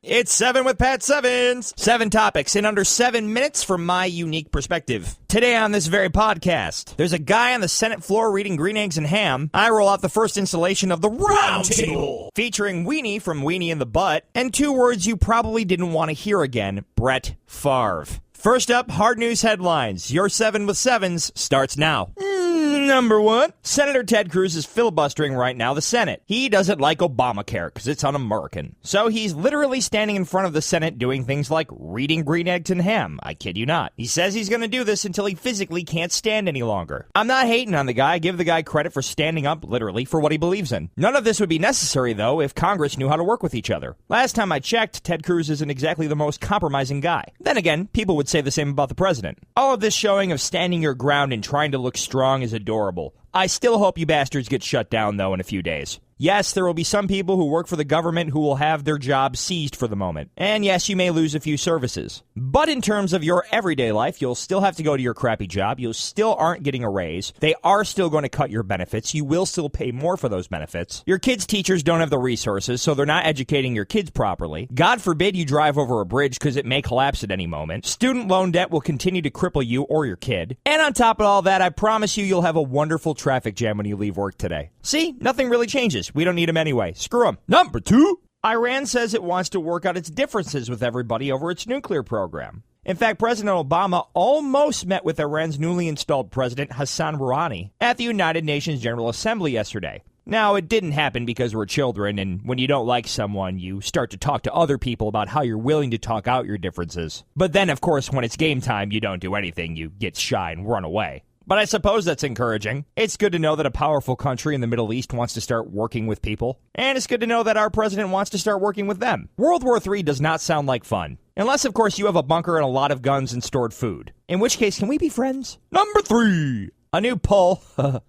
It's 7 with Pat Sevens. 7 topics in under 7 minutes from my unique perspective. Today on this very podcast, there's a guy on the Senate floor reading Green Eggs and Ham. I roll out the first installation of the ROUNDTABLE, featuring Weenie from Weenie in the Butt, and 2 words you probably didn't want to hear again, Brett Favre. First up, hard news headlines. Your 7 with Sevens starts now. Number 1, Senator Ted Cruz is filibustering right now the Senate. He doesn't like Obamacare because it's un-American. So he's literally standing in front of the Senate doing things like reading Green Eggs and Ham. I kid you not. He says he's going to do this until he physically can't stand any longer. I'm not hating on the guy. I give the guy credit for standing up, literally, for what he believes in. None of this would be necessary, though, if Congress knew how to work with each other. Last time I checked, Ted Cruz isn't exactly the most compromising guy. Then again, people would say the same about the president. All of this showing of standing your ground and trying to look strong is adorable. I still hope you bastards get shut down, though, in a few days. Yes, there will be some people who work for the government who will have their jobs seized for the moment. And yes, you may lose a few services. But in terms of your everyday life, you'll still have to go to your crappy job. You still aren't getting a raise. They are still going to cut your benefits. You will still pay more for those benefits. Your kids' teachers don't have the resources, so they're not educating your kids properly. God forbid you drive over a bridge because it may collapse at any moment. Student loan debt will continue to cripple you or your kid. And on top of all that, I promise you'll have a wonderful traffic jam when you leave work today. See? Nothing really changes. We don't need them anyway. Screw them. Number 2. Iran says it wants to work out its differences with everybody over its nuclear program. In fact, President Obama almost met with Iran's newly installed president, Hassan Rouhani, at the United Nations General Assembly yesterday. Now, it didn't happen because we're children, and when you don't like someone, you start to talk to other people about how you're willing to talk out your differences. But then, of course, when it's game time, you don't do anything. You get shy and run away. But I suppose that's encouraging. It's good to know that a powerful country in the Middle East wants to start working with people. And it's good to know that our president wants to start working with them. World War III does not sound like fun. Unless, of course, you have a bunker and a lot of guns and stored food. In which case, can we be friends? Number 3. A new poll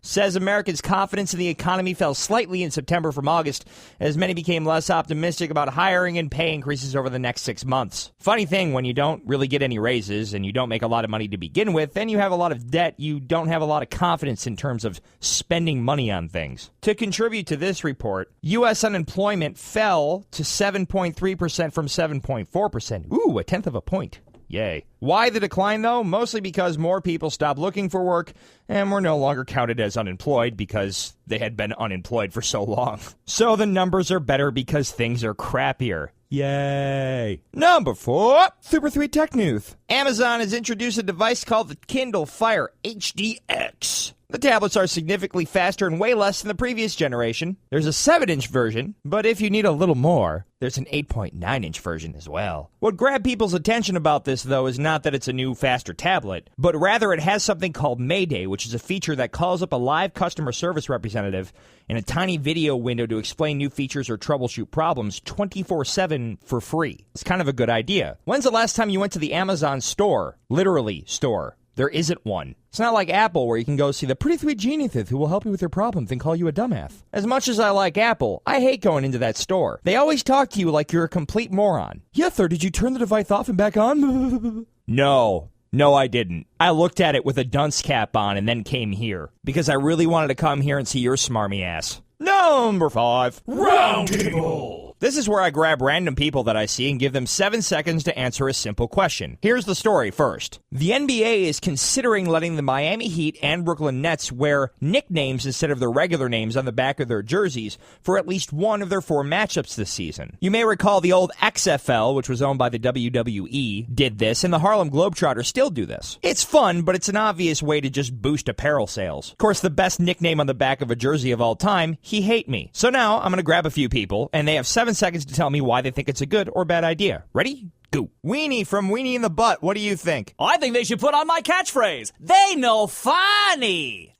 says Americans' confidence in the economy fell slightly in September from August, as many became less optimistic about hiring and pay increases over the next 6 months. Funny thing, when you don't really get any raises and you don't make a lot of money to begin with, and you have a lot of debt, you don't have a lot of confidence in terms of spending money on things. To contribute to this report, U.S. unemployment fell to 7.3% from 7.4%. Ooh, a tenth of a point. Yay. Why the decline, though? Mostly because more people stopped looking for work and were no longer counted as unemployed because they had been unemployed for so long. So the numbers are better because things are crappier. Yay. Number 4, Super 3 Tech News. Amazon has introduced a device called the Kindle Fire HDX. The tablets are significantly faster and way less than the previous generation. There's a 7-inch version, but if you need a little more, there's an 8.9-inch version as well. What grabbed people's attention about this, though, is not that it's a new, faster tablet, but rather it has something called Mayday, which is a feature that calls up a live customer service representative in a tiny video window to explain new features or troubleshoot problems 24/7 for free. It's kind of a good idea. When's the last time you went to the Amazon store? Literally, store. There isn't one. It's not like Apple where you can go see the pretty sweet genius who will help you with your problems and call you a dumbass. As much as I like Apple, I hate going into that store. They always talk to you like you're a complete moron. Yes, sir, did you turn the device off and back on? No, I didn't. I looked at it with a dunce cap on and then came here because I really wanted to come here and see your smarmy ass. Number 5, Roundtable. This is where I grab random people that I see and give them 7 seconds to answer a simple question. Here's the story first. The NBA is considering letting the Miami Heat and Brooklyn Nets wear nicknames instead of their regular names on the back of their jerseys for at least one of their 4 matchups this season. You may recall the old XFL, which was owned by the WWE, did this, and the Harlem Globetrotters still do this. It's fun, but it's an obvious way to just boost apparel sales. Of course, the best nickname on the back of a jersey of all time, He Hate Me. So now I'm going to grab a few people, and they have 7 seconds to tell me why they think it's a good or bad idea. Ready? Go. Weenie from Weenie in the Butt. What do you think? I think they should put on my catchphrase. They know funny.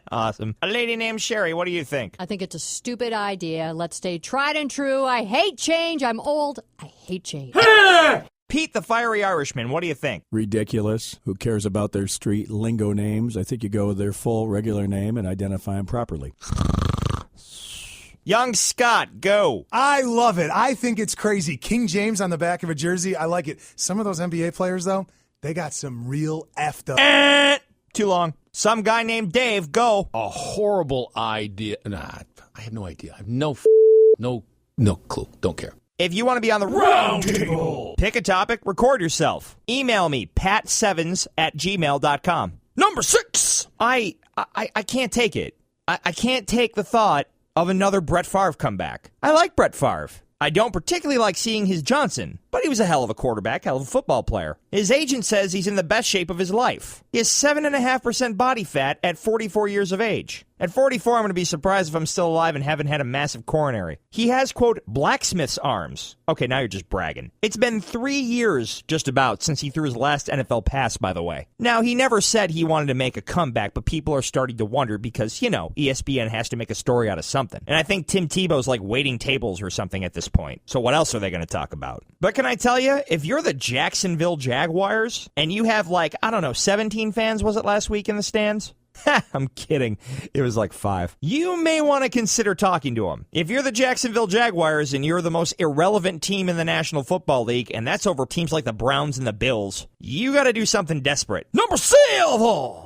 Awesome. A lady named Sherry. What do you think? I think it's a stupid idea. Let's stay tried and true. I hate change. I'm old. I hate change. Pete the Fiery Irishman. What do you think? Ridiculous. Who cares about their street lingo names? I think you go with their full regular name and identify them properly. Young Scott, go. I love it. I think it's crazy. King James on the back of a jersey. I like it. Some of those NBA players, though, they got some real effed up. Too long. Some guy named Dave, go. A horrible idea. Nah, I have no idea. I have no clue. Don't care. If you want to be on the Roundtable, pick a topic, record yourself. Email me, patsevens@gmail.com. Number 6. I can't take it. I can't take the thought of another Brett Favre comeback. I like Brett Favre. I don't particularly like seeing his Johnson, but he was a hell of a quarterback, hell of a football player. His agent says he's in the best shape of his life. He has 7.5% body fat at 44 years of age. At 44, I'm going to be surprised if I'm still alive and haven't had a massive coronary. He has, quote, blacksmith's arms. Okay, now you're just bragging. It's been 3 years, just about, since he threw his last NFL pass, by the way. Now, he never said he wanted to make a comeback, but people are starting to wonder because, you know, ESPN has to make a story out of something. And I think Tim Tebow's like waiting tables or something at this point. So what else are they going to talk about? But can I tell you, if you're the Jacksonville Jaguars and you have like, I don't know, 17 fans, was it last week in the stands? I'm kidding. It was like 5. You may want to consider talking to him. If you're the Jacksonville Jaguars and you're the most irrelevant team in the National Football League, and that's over teams like the Browns and the Bills, you got to do something desperate. Number 7.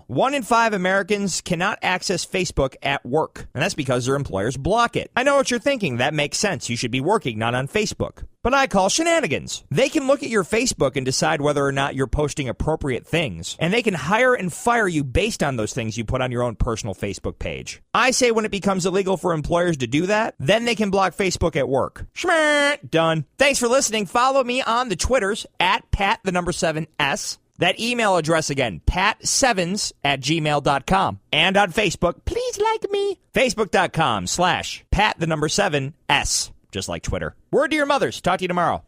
1 in 5 Americans cannot access Facebook at work, and that's because their employers block it. I know what you're thinking. That makes sense. You should be working, not on Facebook. But I call shenanigans. They can look at your Facebook and decide whether or not you're posting appropriate things, and they can hire and fire you based on those things you put on your own personal Facebook page. I say when it becomes illegal for employers to do that, then they can block Facebook at work. Schmert, done. Thanks for listening. Follow me on the Twitters at Pat7S. That email address again, patsevens@gmail.com. And on Facebook, please like me. Facebook.com/Pat7S. Just like Twitter. Word to your mothers. Talk to you tomorrow.